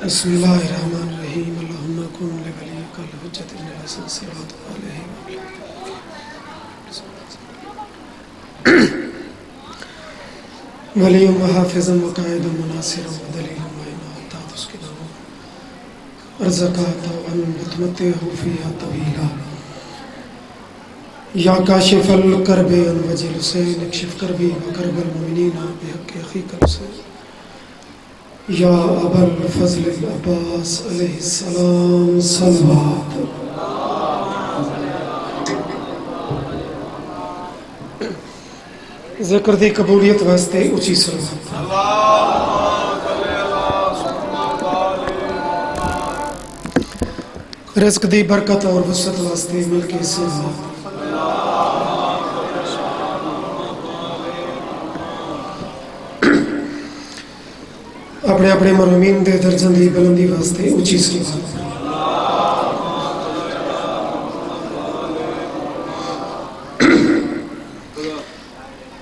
بسم اللہ الرحمن الرحیم اللہم کن لولیک الحجۃ الحسن صراط علیہ ولی محافظا وقائدا مناصرا ودلیلا معینا حتی تسکنہ ارزقات وان تمتعہ فیہا طویلا یا کاشف الکرب عن وجہ الحسین اکشف کربی وکرب المؤمنین بحق اخیک الحسین یا ابا الفضل العباس علیہ السلام صلوات ذکر دی قبولیت واسطے اچھی صلوات رزق دی برکت اور وسعت واسطے مل کے صلوات اپنے اپنے مرحومین دے درجن دی بلندی واسطے اچھی صلوات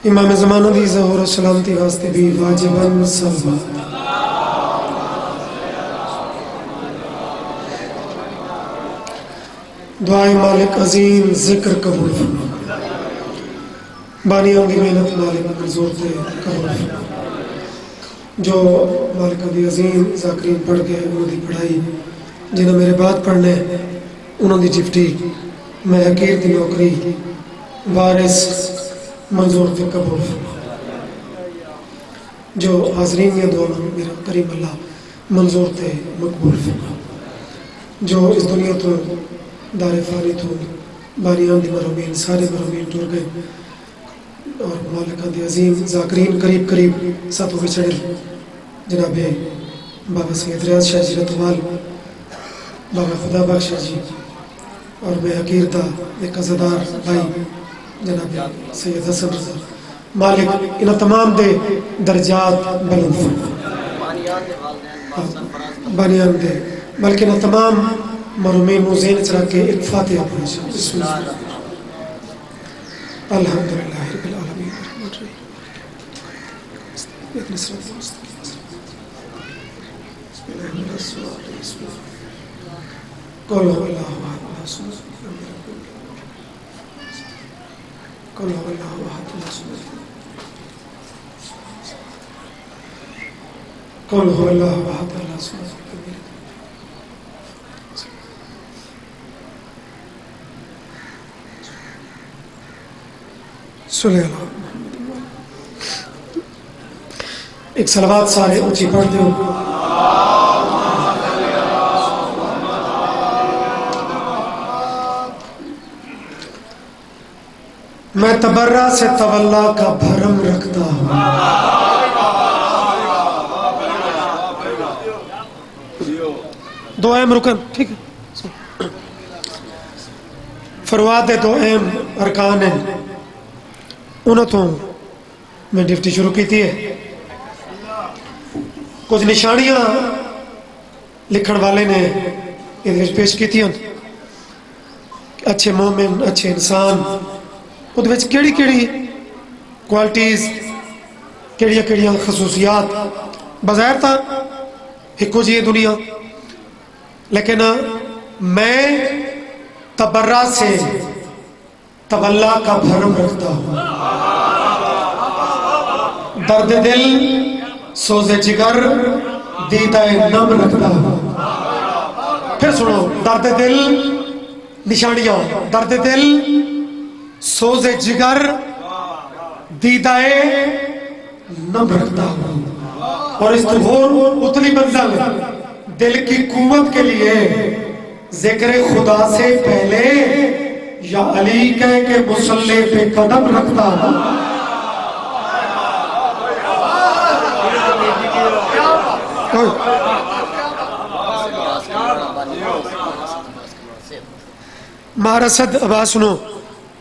امام زمانہ دی ظہور و سلامتی واسطے بھی واجباً صلوات دعائے مالک عظیم ذکر قبول فرما بانیوں دی محنت مالک منظور دے قبول فرما جو مالک دی عظیم ذاکرین پڑھ گئے انہوں دی پڑھائی جنہوں میرے بعد پڑھنے انہوں دی ڈیوٹی میں حقیر دی نوکری وارث منظور تے قبول فرما جو حاضرین یا دعا میرا کریم اللہ منظور تے مقبول فرما جو اس دنیا تو دار فانی تو بانیان دی مرحومین سارے مرحومین ٹور گئے اور مالکہ دی عظیم ذاکرین قریب قریب ساتھوں کے چڑھے جناب بابا سید ریاض شاہ جی رتوال بابا خدا بخش جی اور میں حقیر دا ایک عزدار بھائی جناب سید حسن رضا مالک انہا تمام دے درجات بلند فرما بانیان دے بلکہ انہا تمام مرحومین موزین چرا کے ایک فاتحہ پڑھیں بسم اللہ الحمدللہ رب العالمین الرحمن الرحیم قل هو الله احد الله الصمد قل هو الله احد الله الصمد قل هو الله احد الله الصمد صلی اللہ ایک صلوات سارے اونچی پڑھتے ہو میں تبرہ سے تولا کا بھرم رکھتا ہوں دو اہم رکن ٹھیک ہے فرواد دو اہم ارکان ہیں انہوں تو میں ڈیوٹی شروع کی تھی کچھ نشانیاں لکھن والے نے یہ پیش کی تھی اچھے مومن اچھے انسان وہ کیڑی کیڑی کوالٹیز کیڑیاں کیڑیاں خصوصیات بظاہر تھا ایکو جی دنیا لیکن میں تبرہ سے تولا کا بھرم رکھتا ہوں درد دل سوز جگر دیدہ نم رکھتا ہوں پھر سنو درد دل نشانیاں درد دل سوز جگر دیدہ نم رکھتا ہوں اور اس تبور اتنی منزل دل کی قوت کے لیے ذکر خدا سے پہلے یا علی کہہ کے مصلی پہ قدم رکھتا ہوں مہارسد آواز سنو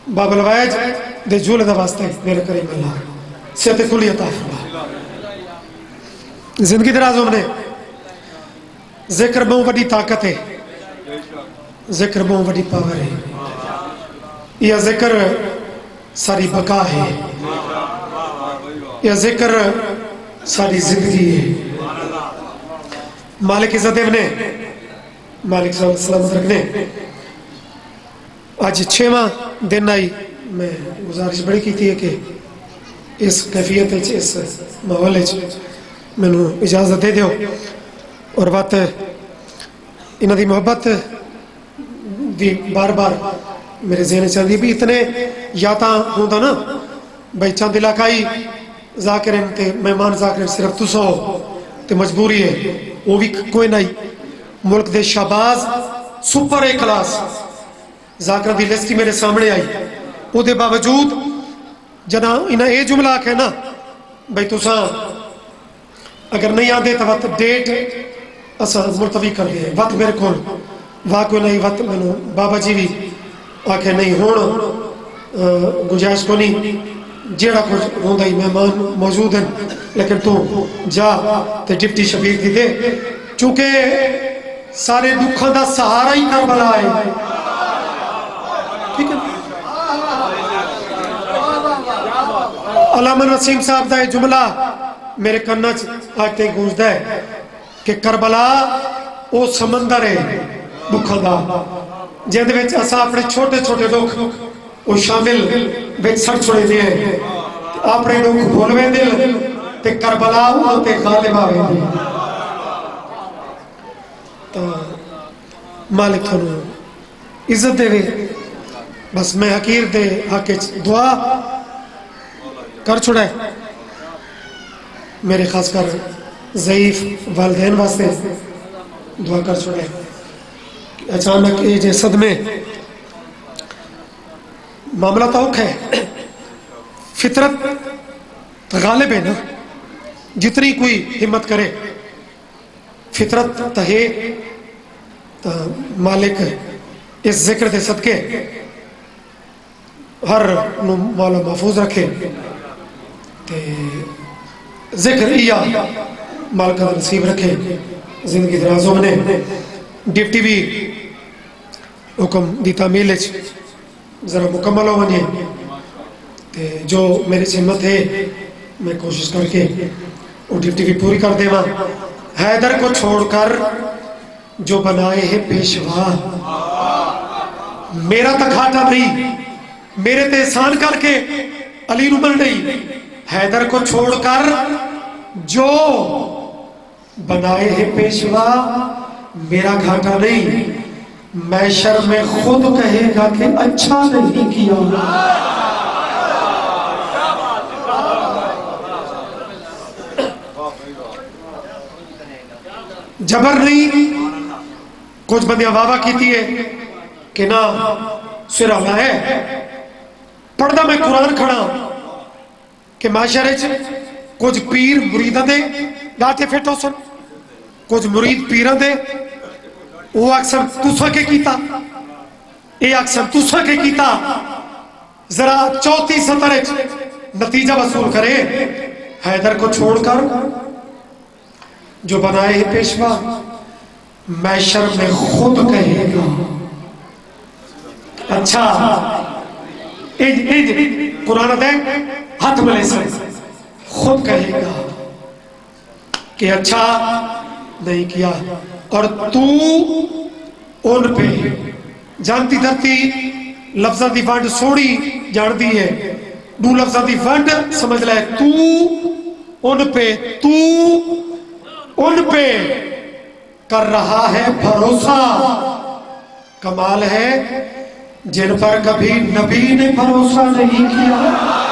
باب الوائج دے جھول دا واسطے میرے کریم اللہ صحت کلی عطا فرما زندگی درازوں میں ذکر بہت بڑی طاقت ہے ذکر بہت بڑی پاور ہے یہ ذکر ساری بقا ہے یہ ذکر ساری زندگی ہے مالک عزت نے مالک صاحب سلامت رکھنے آج 6واں دن آئی میں گزارش بڑی کی تھی کہ اس کیفیت اس ماحول میں اجازت دے دیو اور بات انہوں دی محبت دی بار بار میرے ذہن چاہتی بھی اتنے یاتا ہوں نا بھائی چاند علاقائی ذاکرین تے مہمان ذاکرین صرف تسو تے مجبوری ہے وہ بھی کوئی نہیں ملک دے شہباز سپر اے کلاس ذاکرہ دی لسٹی میرے سامنے آئی وہ دے باوجود جنا انہیں اے جملہ آکھ ہے نا بھائی تساں اگر نہیں آدھے تو وقت ڈیٹ اسا ملتوی کر دیا وقت میرے کول واقعی نہیں وقت میں بابا جی بھی آکھے نہیں ہون گنجائش کو نہیں جیڑا کچھ ہوندہ ہی مہمان موجود ہیں لیکن تو جا تے ڈپٹی شفیق دی دے چونکہ سارے دکھاں دا سہارا ہی کربلا ہے ٹھیک ہے علامہ نسیم صاحب دا یہ جملہ میرے کنچ آتے گونجدہ ہے کہ کربلا وہ سمندر ہے دکھاں دا جہاں وچ اسا اپنے چھوٹے چھوٹے لوگ وہ شامل وچ سڑ چھوڑے دے ہیں اپنے لوگ بھولوے دل تے کربلا تے غالب آوے دے تو مالک تھنو عزت دے وے بس میں حقیر دے حق دعا کر چھوڑا ہے میرے خاص کر ضعیف والدین واسطے دعا کر چھوڑا ہے اچانک یہ جے صدمے معاملہ توق ہے فطرت غالب ہے نا جتنی کوئی ہمت کرے فطرت تہے مالک اس ذکر دے صدقے ہر مولا محفوظ رکھے تے ذکر ایا مالکہ نصیب رکھے زندگی درازوں میں ڈپٹی بھی حکم دی تعمیل ذرا مکمل ہو بنے جو میرے سے ہمت ہے میں کوشش کر کے وہ ڈپٹی بھی پوری کر دے ماں حیدر کو چھوڑ کر جو بنائے ہیں پیشوا میرا تک ہاٹا نہیں میرے تے احسان کر کے علی نمر نہیں حیدر کو چھوڑ کر جو بنائے ہیں پیشوا میرا گھاٹا نہیں محشر میں خود کہے گا کہ اچھا نہیں کیا جبر نہیں کچھ بندیاں بابا کیتی ہے کہ نا سر آلہ ہے پردہ میں قرآن کھڑا کہ معاشرے کچھ پیر مریدہ دے لاتے فیٹو سن کچھ مرید پیرہ دے وہ اکثر تُسا کے کیتا اے اکثر تُسا کے کیتا ذرا چوتھی سطر نتیجہ وصول کرے حیدر کو چھوڑ کر جو بنائے ہیں پیشوا محشر میں خود کہے گا اچھا قرآن دے ہاتھ ملے سے خود کہے گا کہ اچھا نہیں کیا اور تو ان پہ جانتی دھرتی لفظہ دی ونڈ سوڑی جان دی ہے دو لفظہ دی ونڈ سمجھ لائے تو ان پہ کر رہا ہے بھروسہ کمال ہے جن پر کبھی نبی نے بھروسہ نہیں کیا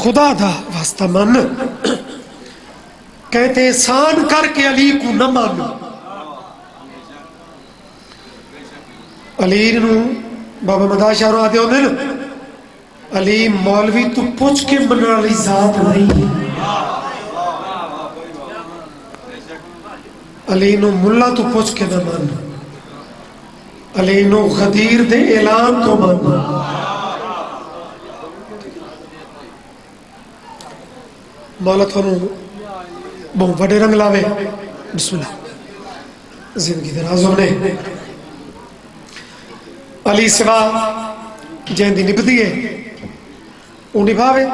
خدا دا واسطہ من کہتے احسان کر کے علی کو نہ مانو علی نو بابا مدار شاہ رو آدھے ہونے علی مولوی تو پوچھ کے منع علی ذات نہیں علی نو ملا تو پوچھ کے نہ مانو علی نو غدیر دے اعلان تو مانو مولا تھانوں بہت وڈے رنگ لاوے بسم اللہ زندگی دراز ہونے علی سوا جہن دی نبدی ہے وہ نبھاوے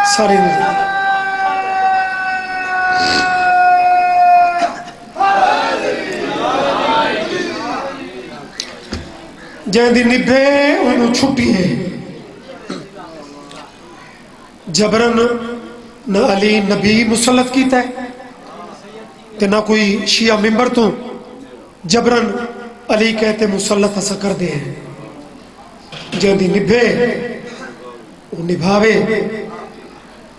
ساری نبدی جہن دی نبھے انہوں چھٹی ہے جبرن نہ علی نبی مسلط کیتا ہے کہ نہ کوئی شیعہ ممبر تو جبرن علی کہتے مسلط ایسا کر دے ہیں جہن دی نبھے وہ نبھاوے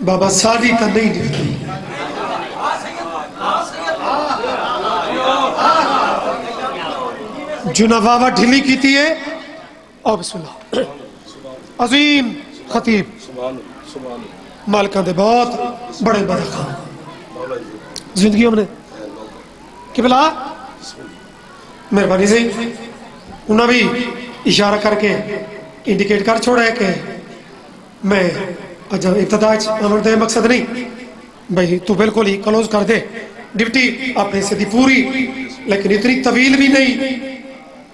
بابا سادی تا نہیں نبھتی جو نواوا ڈھلی کیتی ہے او بسم اللہ عظیم خطیب مالکہ دے بہت بڑے بڑے خان زندگی ہم نے کہ بلا مہربانی سے انہوں بھی اشارہ کر کے انڈیکیٹ کر چھوڑا ہے کہ میں ابتدا عمر دے مقصد نہیں بھئی تو بالکل ہی کلوز کر دے ڈپٹی اپنے سے دی پوری لیکن اتنی طویل بھی نہیں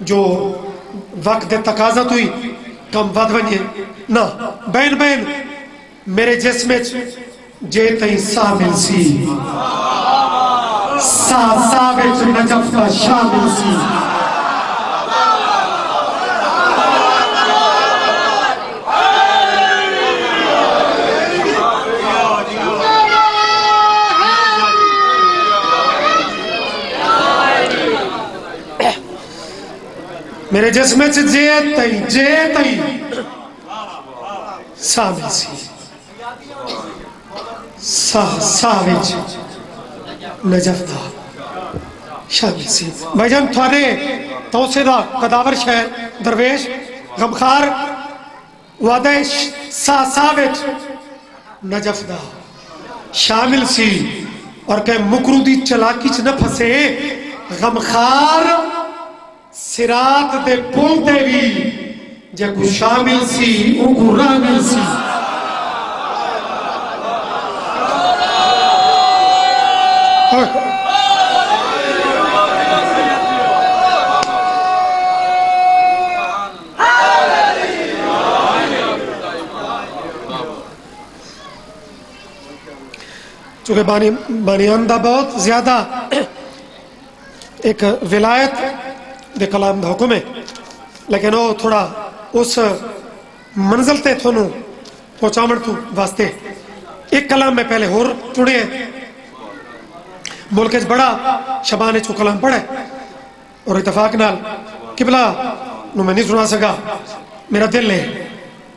جو وقت دے تقاضا تو ہی کم ود ونیے نہ بین بین میرے جسم جے تئی شامل سی سا وچ نجف کا شامل سی میرے جسم جے تئی شامل سی سا وچ نجف دا شامل سی بھائی جان تھوڑے توسے دا قداور شہر درویش غمخار وعدہ سا وچ نجف دا شامل سی اور کہ مکرو دی چلاکی چ نہ پھسے غمخار سرات دے پول دے بھی جے کو شامل سی او کو رامل سی چونکہ بانیان دا بہت زیادہ ایک ولایت دے کلام دا حکم ہے لیکن وہ تھوڑا اس منزل تے تھونوں پہنچامن تو واسطے ایک کلام میں پہلے ہور چڑے ہیں ملک اس بڑا شبانے چو کلام پڑھے اور اتفاق نال قبلہ نو میں نہیں سنا سکا میرا دل ہے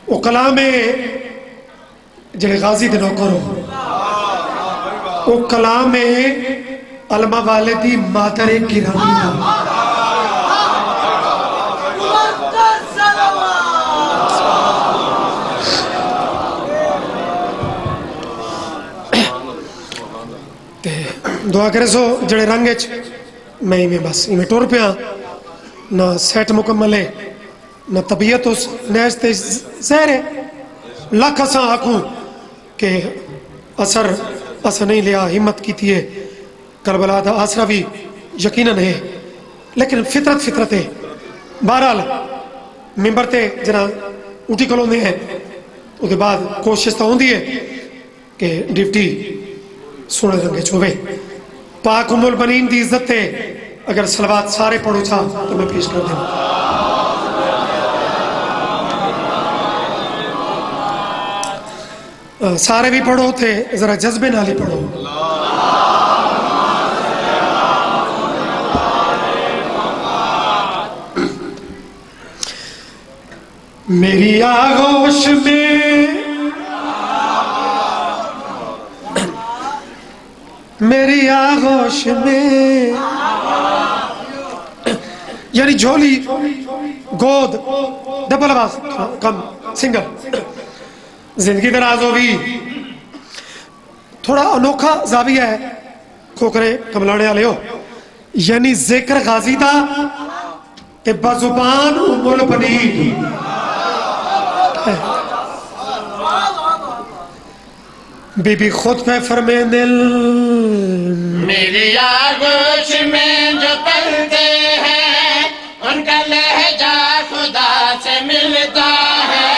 وہ کلام ہے جڑے غازی دے نوکر ہو وہ کلام ہے علمہ والدی مادر گرامی دا دعا کرے سو جڑے رنگے میں ہی بس میں ٹور پیا نہ سیٹ مکمل ہے نہ طبیعت اس نیز تے زہر ہے لاکھ اساں آکھوں کہ اثر نہیں لیا ہمت کی تھی ہے کربلا دا آسرا بھی یقیناً ہے لیکن فطرت ہے بہرحال ممبر تے جنا اٹھی کلوں میں ہے اس کے بعد کوشش تو ہوندی ہے کہ ڈپٹی سونے رنگے چھوے پاک ام البنین دی عزت تے اگر صلوات سارے پڑھو چھا تو میں پیش کر دوں سارے بھی پڑھو تھے ذرا جذبے نالی پڑھو میری آغوش میں میری آغوش میں یعنی جھولی گود ڈبل آواز کم سنگل زندگی دراز ہوگی تھوڑا انوکھا زاویہ ہے کھوکرے کملانے آلے ہو یعنی ذکر غازی دا تے بزبان ام البنین بی بی خود پہ فرمے دل میری آغوش میں جو پلتے ہیں ان کا لہجہ خدا سے ملتا ہے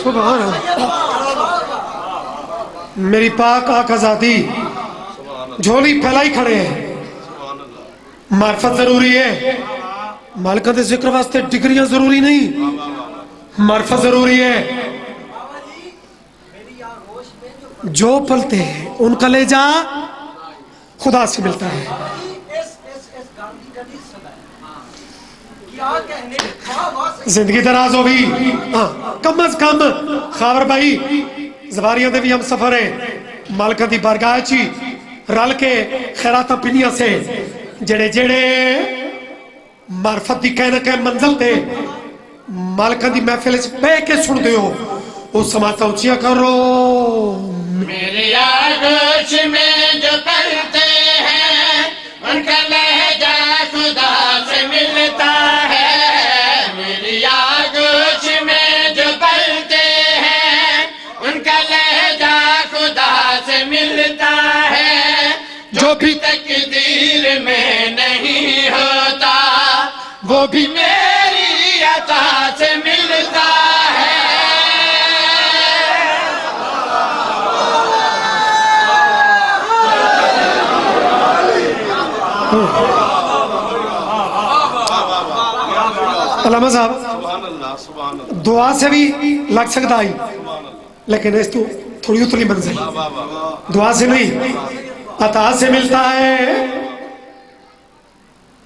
سبحان اللہ میری پاک آقا ذاتی جھولی پھیلائی کھڑے ہیں معرفت ضروری ہے مالکہ دے ذکر واسطے ڈگریاں ضروری نہیں معرفت ضروری ہے جو پلتے ہیں ان کا لہجہ خدا سے ملتا ہے زندگی دراز ہو بھی کم از کم خاور بھائی زواریاں دے بھی ہم سفر ہیں مالکہ دی بارگاہ چی رل کے خیراتہ پنیاں سے جڑے جڑے معرفت دی کہنا کہ منزل تے مالکہ دی محفل سے پہ کے سن دے ہو وہ سماتا اچھیا کرو میری آغوش میں جو پلتے ہیں ان کا لہجہ خدا سے ملتا ہے میری آغوش میں جو پلتے ہیں ان کا لہجہ خدا سے ملتا ہے جو بھی تقدیر میں نہیں ہوتا وہ بھی میری عطا سے ملتا ہے علامہ صاحب دعا سے بھی لگ سکتا ہے لیکن اس تو تھوڑی اتلی منزل دعا سے نہیں عطا سے ملتا ہے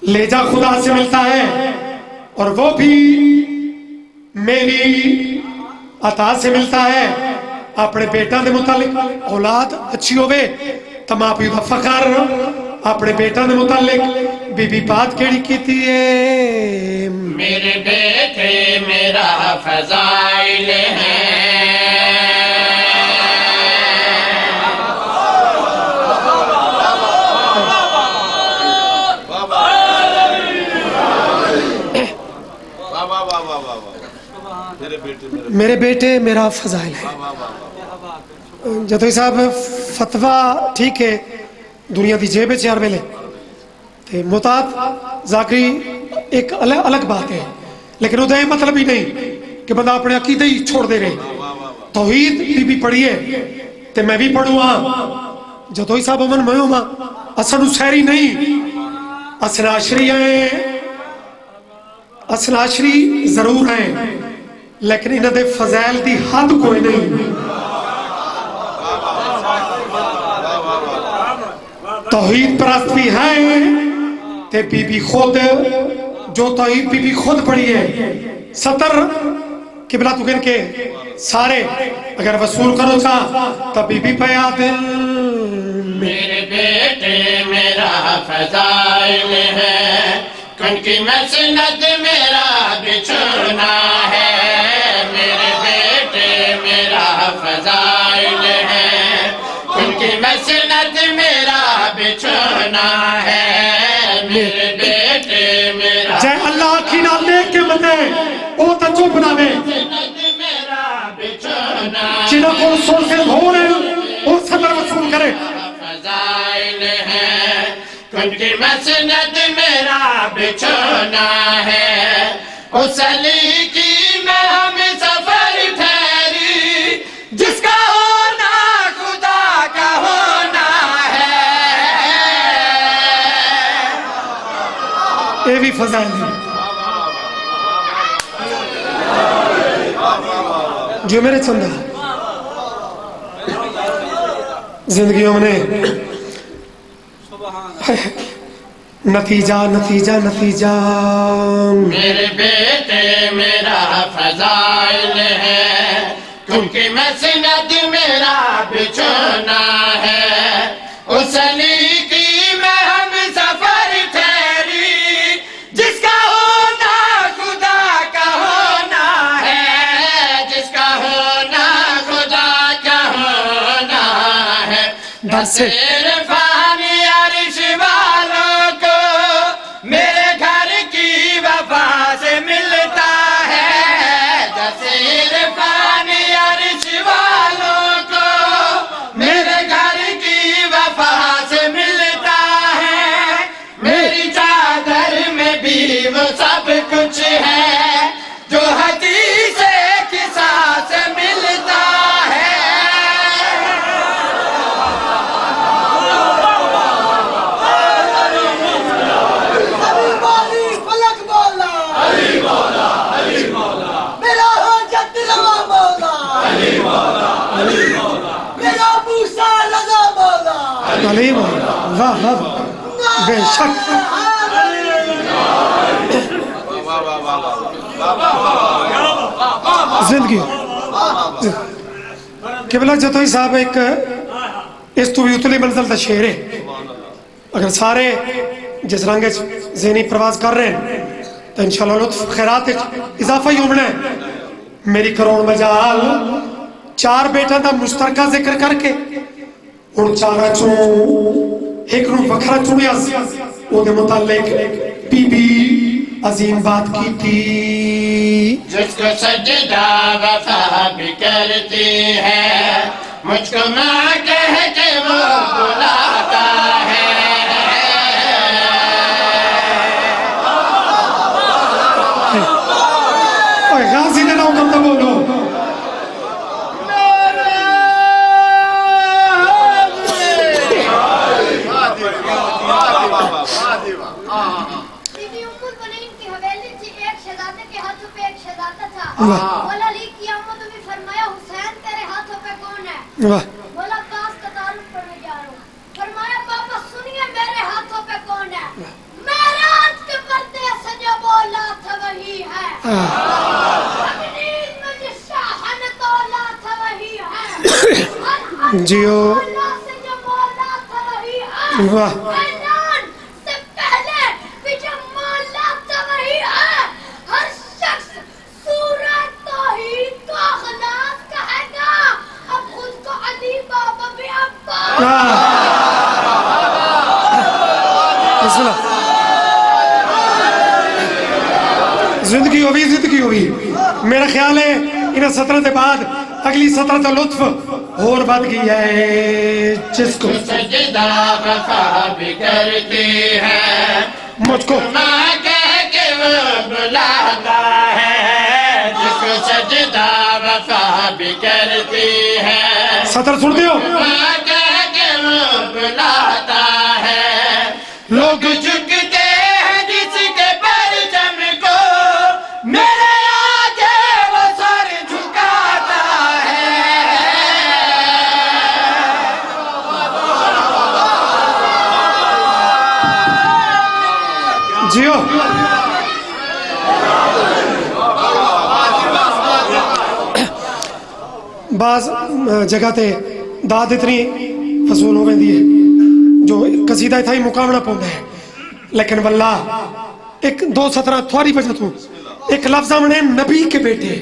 لہجہ خدا سے ملتا ہے اور وہ بھی میری عطا سے ملتا ہے اپنے بیٹا دے متعلق اولاد اچھی ہوئے تمام پیو دا فخر اپنے بیٹا دے متعلق بی بی بات کیڑی کیتی ہے میرے بیٹے میرا فضائل ہے میرے بیٹے میرا فضائل ہے جدوی صاحب فتوہ ٹھیک ہے دنیا دی جیبے چار ویلے متعد ذاکری ایک الگ بات ہے لیکن وہ دے مطلب ہی نہیں کہ بندہ اپنے عقیدہ ہی چھوڑ دے رہے توحید بھی پڑھیے تے میں بھی پڑھوں جدوی صاحب امن میں ہوں اصل سہری نہیں اصل عشری ہیں اصل عشری ضرور ہیں لیکن انہاں دے فضائل دی حد کوئی نہیں توحید پرست بھی ہیں تے بی بی خود جو توحید بی بی خود پڑھی ہے 70 قبلہ تو گن کے سارے اگر وصول کرو چاہ تب بی بی پیا دل میرے بیٹے میرا فضائل ہے کن کی مسند میرا بچھونا ہے میرے بیٹے میرا فضائل ہے کن کی مسند میرا بچھونا ہے میرے بیٹے میرا جے اللہ کی نہ لے کے منے او تا چوپ نہ وے میرا بچھونا جنہ کو سو سے ہو رہے او صدر وصول کرے فضائل ہے کن کی مسند میرا بچھونا ہے اس علی کی میں ہم سفر ٹھہری جس کا ہونا خدا کا ہونا ہے اے بھی فضائل ہے جو میرے چندہ زندگیوں میں نتیجہ نتیجہ نتیجہ میرے بیٹے میرا فضائل ہے کیونکہ مسند میرا بچھونا ہے اس علی کی میں ہم سفر ٹھہری جس کا ہونا خدا کا ہونا ہے جس کا ہونا خدا کا ہونا ہے بس عرفان عرش والوں تعلیم واہ واہ بے شک زندگی قبلہ جتوئی صاحب ایک اس تو بھی اتلی منزل دا شعر ہے اگر سارے جس رنگ ذہنی پرواز کر رہے ہیں تو انشاءاللہ لطف خیرات اضافہ ہی ہونا ہے میری کروڑ مجال چار بیٹا دا مشترکہ ذکر کر کے اور چارہ چوں ایک نو وکھرا چونیا وہ دے متعلق بی بی عظیم بات کی تھی جس کو سجدہ وفا بھی کرتی ہے مجھ کو ماں کہہ کے وہ بلاتا ہے اوہ غازی نے ناؤ کرتا بولو بولا لی قیامت میں فرمایا حسین تیرے ہاتھوں پہ کون ہے بولا کاس کا تعلق پر میں جا رہا ہوں فرمایا پاپا سنیے میرے ہاتھوں پہ کون ہے معراج کے پردے سے جو بولا تھا وہی ہے تقدیر میں جس شاہ نے تولا تھا وہی ہے جیو اللہ سے جو بولا تھا وہی ہے واہ اعلان سے پہلے بھی جو مولا تھا وہی ہے ہر شخص سورت توحید کو اخلاص کہے گا اب خود کو علی بابا بھی ابا بسم اللہ زندگی ہوئی میرا خیال ہے انہیں سطرہ دے بعد اگلی سطرہ دا لطف اور بات کی ہے جس کو سجدہ وفا بھی کرتی ہے مجھ کو ماں کہہ کے وہ بلاتا ہے جس کو سجدہ وفا بھی کرتی ہے سطر سن دیو ماں کہہ کے وہ بلاتا ہے لوگ جھکتے ہیں جس کے پرچم کو میرے آگے وہ سر جھکاتا ہے جیو بعض جگہ تے داد اتنی فضول ہو گئی ہے جو قصیدہ تھا ہی مقامنا پوندا ہے لیکن واللہ ایک دو سطرہ تھوڑی بجت ہوں ایک لفظ ہم نے نبی کے بیٹے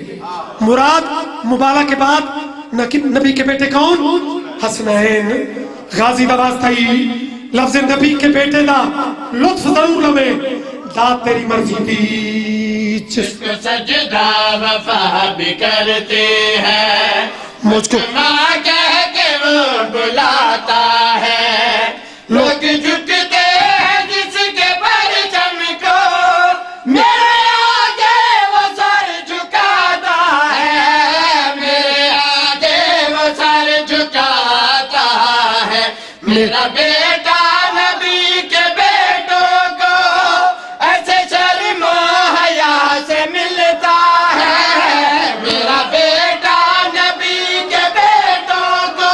مراد مبالہ کے بعد نبی کے بیٹے کون حسنین غازی دا واسطہ ہی لفظ نبی کے بیٹے دا لطف ضرور لمے داد تیری مرضی دی جس کو سجدہ وفا بھی کرتی ہے مجھ کو ماں کہہ کے وہ بلاتا ہے لوگ جھکتے ہیں جس کے پرچم کو میرے آگے وہ سر جھکاتا ہے میرے آگے وہ سر جھکاتا ہے میرا بیٹا نبی کے بیٹوں کو ایسے شرم و حیا سے ملتا ہے میرا بیٹا نبی کے بیٹوں کو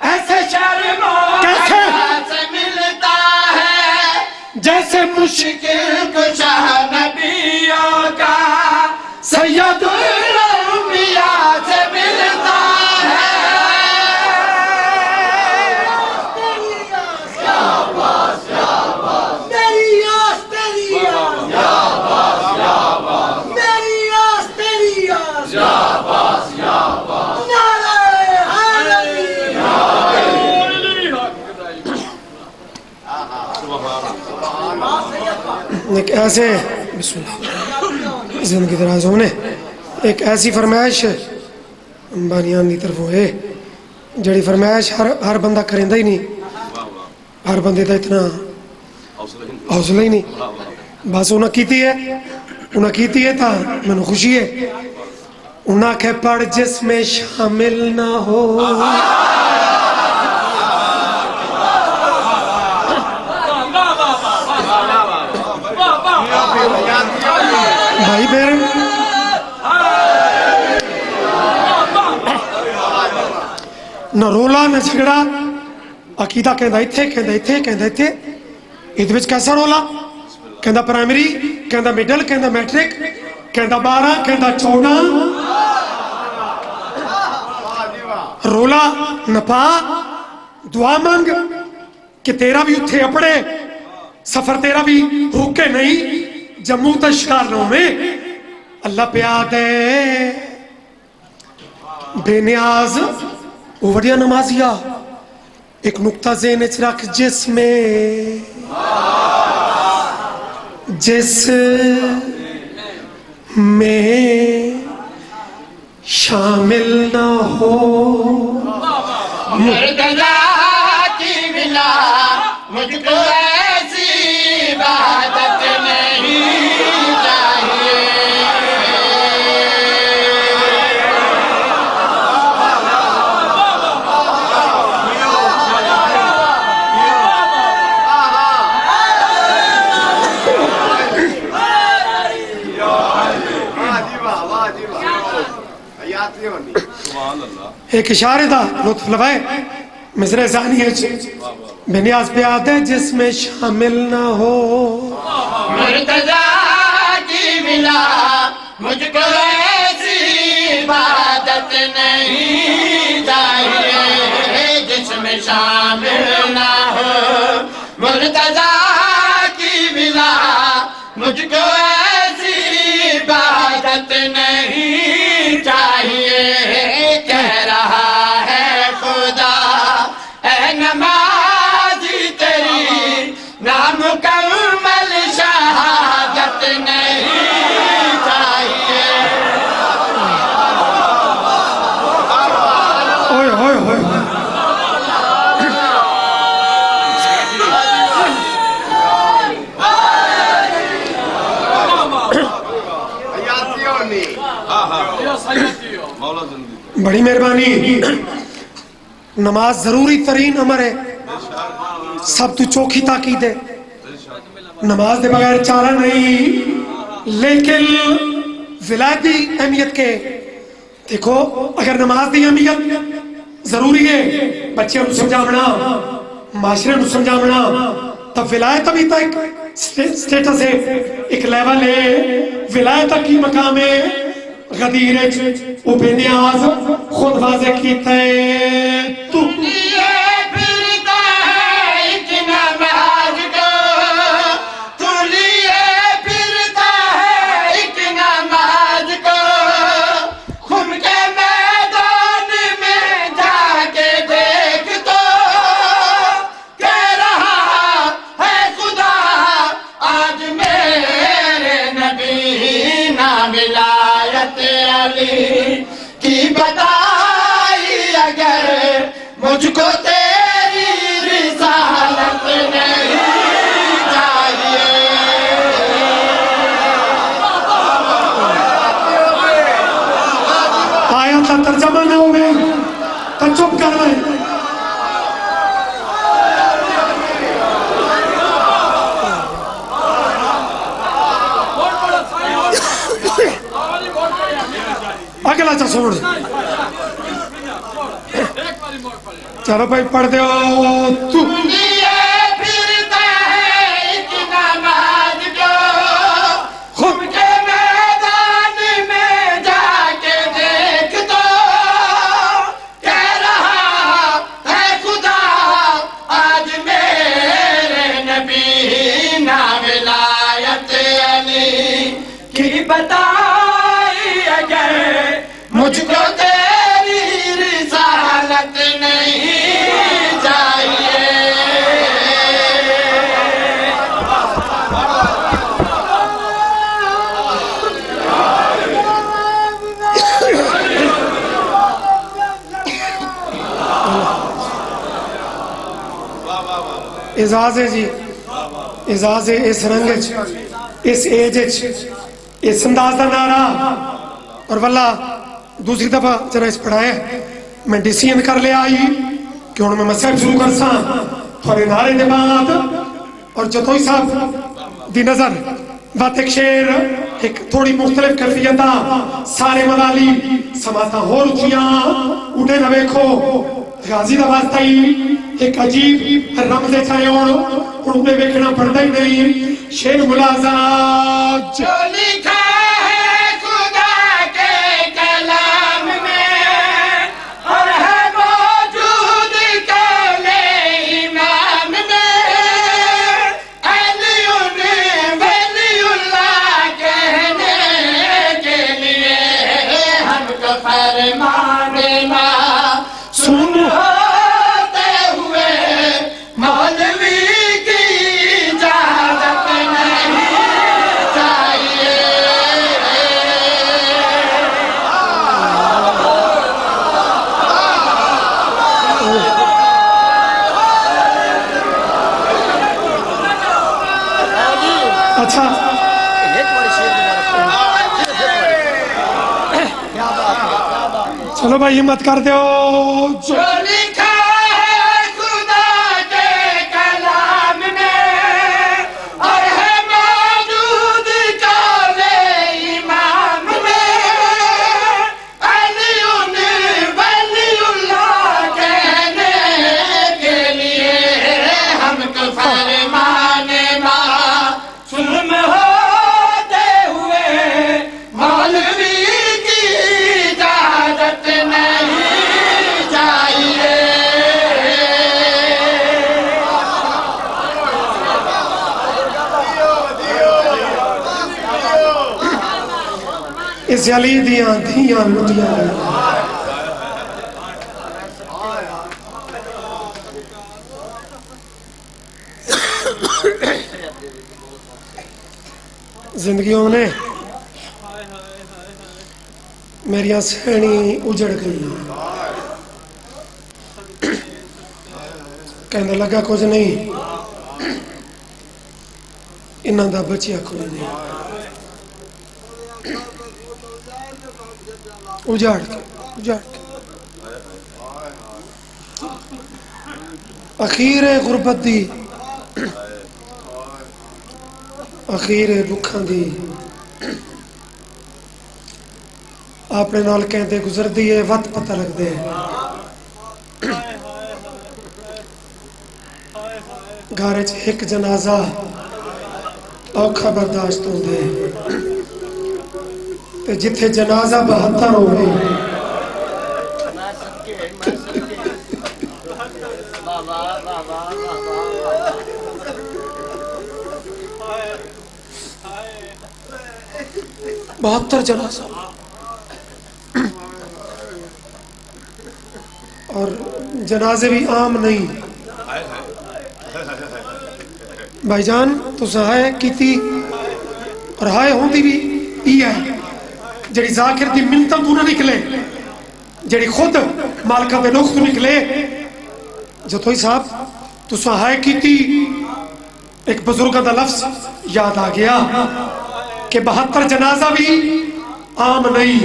ایسے شرم و حیا سے ملتا ہے جیسے مشکل کشا نبیوں کا سید الانبیاء سے ملتا ہے ایک ایسے بسم اللہ زندگی دراز ہونے ایک ایسی فرمائش بانیان دی طرف ہوئے جڑی فرمائش ہر بندہ کرندہ ہی نہیں ہر بندے دا اتنا حوصلہ ہی نہیں بس انہاں کیتی ہے تا میں نے خوشی ہے انہاں کے پڑھ جس میں شامل نہ ہو بھائی بہن نہ رولا نہ جھگڑا عقیدہ کہندا ایتھے کہندا ایتھے کہندا ایتھے ایدھ وچ کیسا رولا کہندا پرائمری کہندا مڈل کہندا میٹرک کہندا 12 کہندا 14 رولا نپا دعا مانگ کہ تیرا بھی اتھے اپڑے سفر تیرا بھی رکے نہیں جموں تا شکاروں میں اللہ پہ آدھے بے نیاز وہ وڈیا نمازیا ایک نقطہ ذہن اچ رکھ جس میں شامل نہ ہو مرتضی کی بنا مجھ کو ایسی عبادت نہیں چاہیے ایک اشارے دا لطف لوائے مصرع ثانی ہے بے نیاز پہ آدھے جس میں شامل نہ ہو مرتضی کی بنا مجھ کو ایسی عبادت نہیں چاہیے جس میں شامل نہ ہو مرتضی کی بنا مجھ کو ایسی عبادت نہیں چاہیے کہہ رہا ہے خدا اے نمازی تیری نامکمل شہادت نہیں چاہیے اوئے ہوئے ہوئے بڑی مہربانی نماز ضروری ترین امر ہے سب تو چوکھی تاکید ہے نماز دے بغیر چارہ نہیں لیکن ولایتی اہمیت کے دیکھو اگر نماز دی اہمیت ضروری ہے بچے نو سمجھاونا معاشرے نو سمجھاونا تب ولایت ابھی تک سٹیٹس ہے ایک لیول ہے ولایت کی مقام ہے غدیر او بے نیاز خود واضح کیتا ہے تو کی بدائی اگر مجھ کو تیری رسالت نہیں چاہیے آیا تھا ترجمہ نہ ہوئے تو چپ کر رہے اگلا چا سوڑ چلو بھائی پڑھ دے ہو تو پھرتا ہے ایک نماز کو خم کے میدان میں جا کے دیکھ تو کہہ رہا ہے خدا آج میرے نبی نا ولایت علی کی بتائی اگر مجھ کو تیری رسالت نہیں چاہیے اعزاز ہے جی اعزاز ہے اس رنگ اس ایج اس انداز دا نعرہ اور واللہ دوسری دفعہ جنہ اس پڑھائے میں ڈیسین کر لے آئی کہ انہوں میں مسئلہ شروع کر ساں تھوڑے نعرے دے بعد اور جتوئی صاحب دی نظر بات ایک شیر ایک تھوڑی مختلف کیفیتہ سارے موالی سماتا ہو رچیاں اٹھے نہ بیکھو غازی دا واسطہ ہی ایک عجیب رمز چاہے ان میں ویکھنا پڑتا ہی نہیں. شیر ملازات جو لکھا ہے خدا کے کلام میں اور ہے موجود قول امام میں، علیون ولی اللہ کہنے کے لیے ہم کو فرمان معصوم ہوتے ہوئے مولوی کی اجازت نہیں چاہیے. اچھا چلو بھائی ہمت کر دو. جو لکھا ہے خدا کے کلام میں اور ہے موجود قول امام میں، علیون ولی اللہ کہنے کے لیے ہم کو فرمان معصوم ہوتے ہوئے مولوی کی اجازت نہیں چاہیے. اس علی دیاں دھیاں لٹیاں زندگیوں نے میریاں سہنی اجڑ گئی. کہنے لگا کچھ نہیں انہاں دا بچیا کوئی نہیں. اجاڑ کے اخیر غربت دی اخیر دکھاں دی اپنے نال کہندے گزر دی ہے وقت پتہ لگ دے. گھر وچ ایک جنازہ اوکھا برداشت ہوندے تے جتھے جنازہ 72 ہوئے بہتر جنازہ اور جنازے بھی عام نہیں. بھائی جان تو سہائے کیتی اور ہائے ہوندی بھی ای ہے جڑی ذاکر دی منتاں تو نہ نکلے جڑی خود مالکہ دے نقص نکلے. جو تو صاحب تو سہائے کیتی ایک بزرگہ دا لفظ یاد آ گیا کہ 72 جنازہ بھی عام نہیں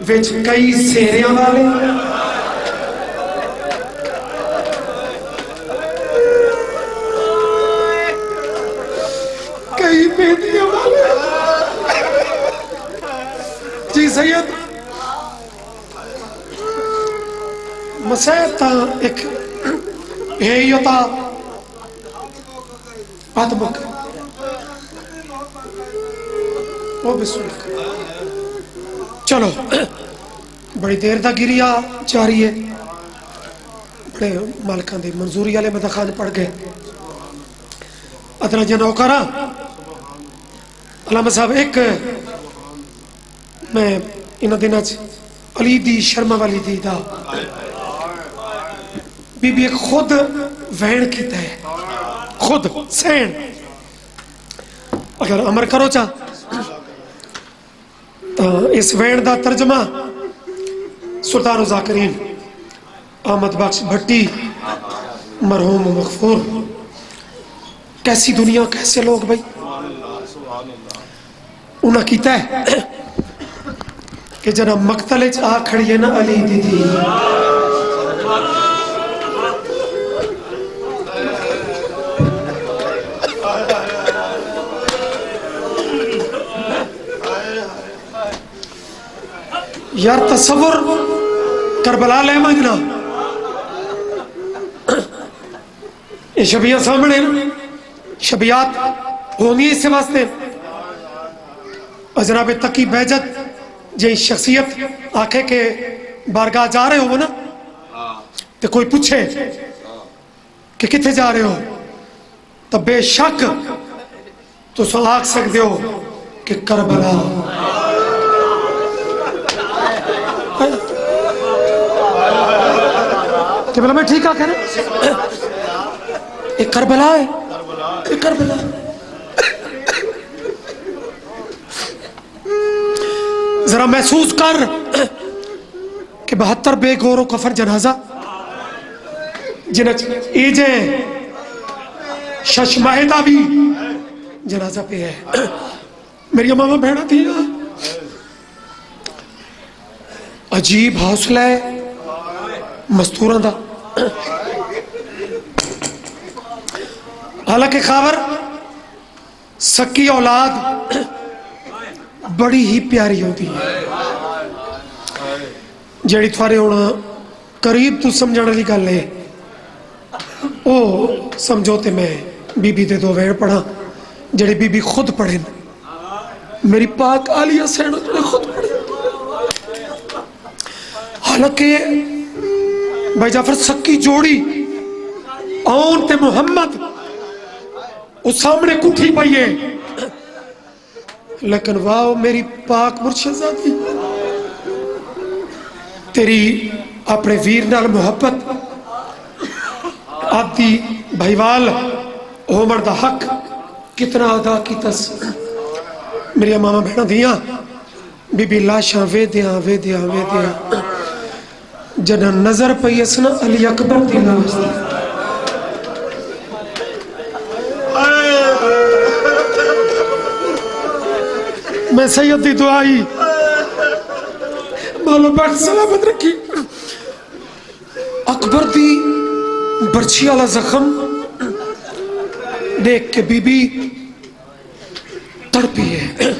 وچ کئی سیریاں والے کئی بیدیاں والے. جی سید مسیح تا ایک ہیتا آدمک وہ بھی سن چلو بڑی دیر دا گریا جاری ہے. بڑے مالکان دی منظوری والے مدخان پڑ گئے. ادنا جنو کرا علامہ صاحب ایک میں انہ دنوں علی دی شرما والی دی دا بی بی ایک خود وین کیتا ہے خود سین اگر امر کرو چاہ تو اس وین دا ترجمہ سلطان ذاکرین احمد بخش بھٹی مرحوم مغفور. کیسی دنیا کیسے لوگ بھائی انہاں کیتا ہے کہ جناب مقتل آ کھڑی ہے نا علی دی دی یار تصور کربلا لے مجنا یہ شبیہ سامنے شبیات ہونی اس سے واسطے اور جناب تقی بہجت جی شخصیت آنکھیں کے بارگاہ جا رہے ہو نا تو کوئی پوچھے کہ کتنے جا رہے ہو تو بے شک تو سو آگ سکتے ہو کہ کربلا کہ بلا میں ٹھیک آ کہہ رہا ایک کربلا ہے ایک کربلا ذرا محسوس کر کہ 72 بے گور و کفن جنازہ جنچ ایجے شش ماہدہ بھی جنازہ پہ ہے میری ماما بہنا تھی عجیب حوصلہ ہے مستورہ دا حالانکہ خاور سکی اولاد بڑی ہی پیاری ہوتی ہے جیڑی تھوارے ہونا قریب تو سمجھانا لی گل ہے او سمجھوتے میں بی بی دے دو ویڑ پڑھا جڑی بی بی خود پڑھیں میری پاک آلیہ سینت نے خود پڑھیں حالانکہ بھائی جعفر سکی جوڑی آن تے محمد اس سامنے کٹھی پائیے لیکن واو میری پاک مرشد ذاتی تیری اپنے ویر نال محبت آدھی بھائیوال عمر دا حق کتنا ادا کی تس میری ماما بہنا دیاں بی بی لاشاں وے دیاں جنہ نظر پیسنا علی اکبر دی لاش میں سید دی دعائی مالو بیٹھ سلامت رکھی اکبر دی برچی والا زخم دیکھ کے بی بی تڑپی ہے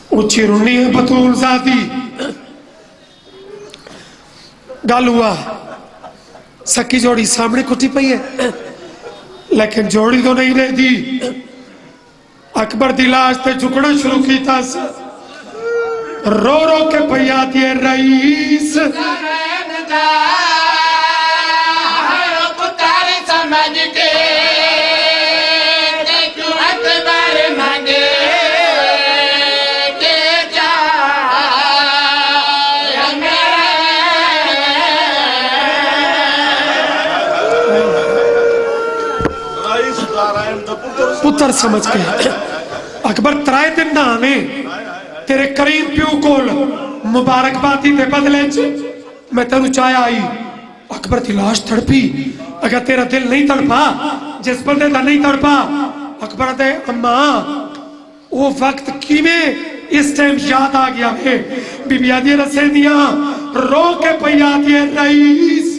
اونچی رونی ہے بطول ذاتی گال ہوا سکی جوڑی سامنے کٹی پئی ہے لیکن جوڑی تو نہیں رہ دی اکبر دی لاش تے جھکنا شروع کی تھا رو رو کے پیا دیے رئیس پتر سمجھ کے اکبر ترائے دن نہ آنے تیرے کریم پیو کول مبارک باتی دے بدلے میں تنو چاہے آئی اکبر دی لاش تڑپی اگر تیرا دل نہیں تڑپا جس بندے دا نہیں تڑپا اکبر دے اماں وہ وقت کیویں اس ٹائم یاد آ گیا ہے بی بی آدھی رسے دیا رو کے پئی آدھی رئیس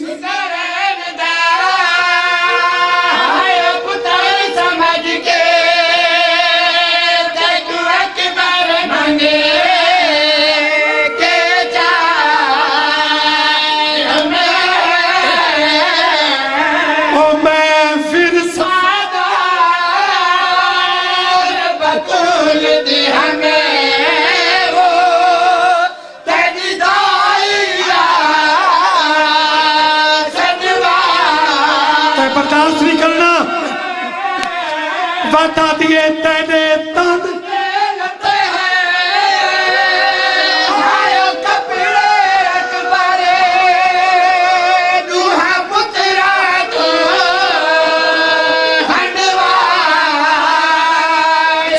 بتا دیے تینے تن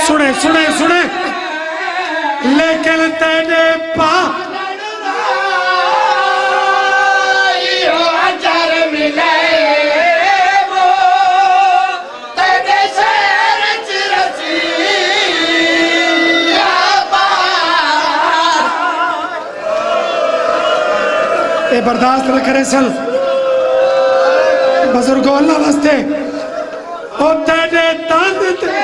سنے سنے سنے لیکن تینے پا اے برداشت نہ کرے سل بزرگو اللہ واسطے او تینے تاند تے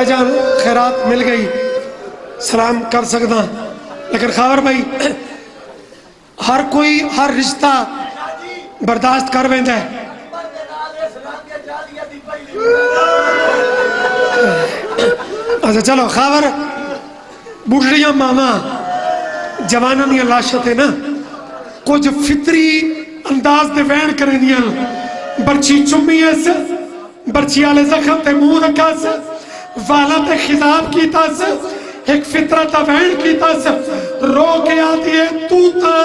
بھائی جان خیرات مل گئی سلام کر سکتا لیکن خاور بھائی ہر کوئی ہر رشتہ برداشت کر ویندا ہے اچھا چلو خاور بڑھڑیاں ماما جواناں دیاں لاشاں تے نا کچھ فطری انداز دے وین کریں دیاں برچی چمی اس برچی آلے زخم تے منہ رکھا سے والا تے خطاب کیتا سے ایک فطرت وین کیتا سے رو کے آتی ہے تو تا